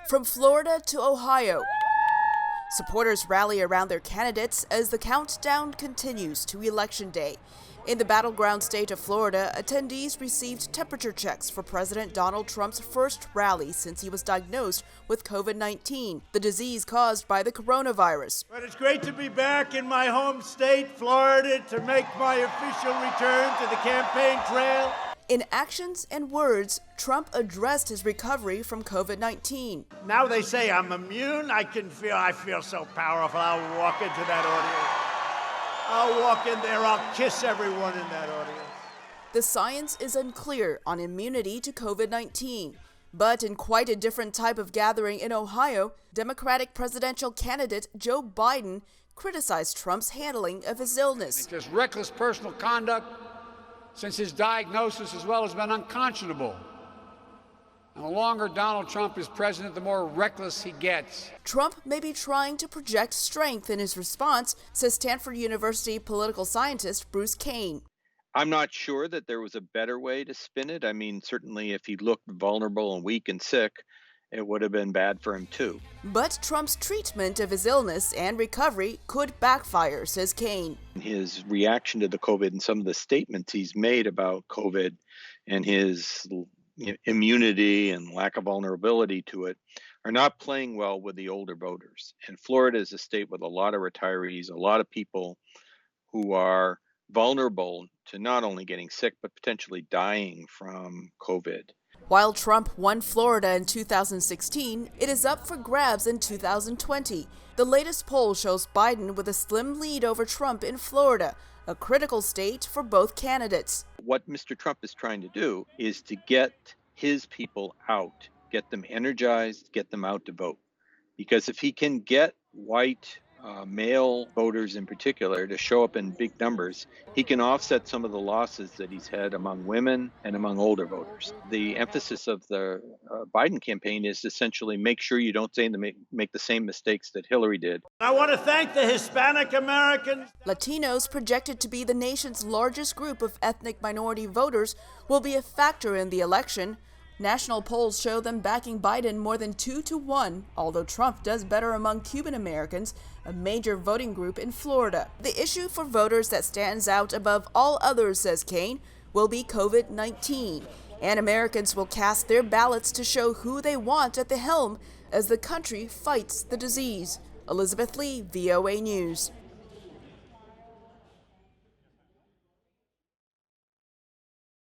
From Florida to Ohio, supporters rally around their candidates as the countdown continues to Election Day. In the Battleground state of Florida, attendees received temperature checks for President Donald Trump's first rally since he was diagnosed with COVID-19, the disease caused by the coronavirus. But it's great to be back in my home state, Florida, to make my official return to the campaign trail. In actions and words, Trump addressed his recovery from COVID-19. Now they say I'm immune. I feel so powerful. I'll walk into that audience. I'll walk in there, I'll kiss everyone in that audience. The science is unclear on immunity to COVID-19. But in quite a different type of gathering in Ohio, Democratic presidential candidate Joe Biden criticized Trump's handling of his illness. Just reckless personal conduct since his diagnosis as well has been unconscionable. And the longer Donald Trump is president, the more reckless he gets. Trump may be trying to project strength in his response, says Stanford University political scientist Bruce Kane. I'm not sure that there was a better way to spin it. I mean, certainly if he looked vulnerable and weak and sick, it would have been bad for him too. But Trump's treatment of his illness and recovery could backfire, says Kane. His reaction to the COVID and some of the statements he's made about COVID and his immunity and lack of vulnerability to it are not playing well with the older voters. And Florida is a state with a lot of retirees, a lot of people who are vulnerable to not only getting sick, but potentially dying from COVID. While Trump won Florida in 2016, it is up for grabs in 2020. The latest poll shows Biden with a slim lead over Trump in Florida, a critical state for both candidates. What Mr. Trump is trying to do is to get his people out, get them energized, get them out to vote. Because if he can get white male voters in particular to show up in big numbers, he can offset some of the losses that he's had among women and among older voters. The emphasis of the Biden campaign is essentially make sure you don't make the same mistakes that Hillary did. I want to thank the Hispanic Americans. Latinos, projected to be the nation's largest group of ethnic minority voters, will be a factor in the election. National polls show them backing Biden more than 2-1, although Trump does better among Cuban Americans, a major voting group in Florida. The issue for voters that stands out above all others, says Kane, will be COVID-19. And Americans will cast their ballots to show who they want at the helm as the country fights the disease. Elizabeth Lee, VOA News.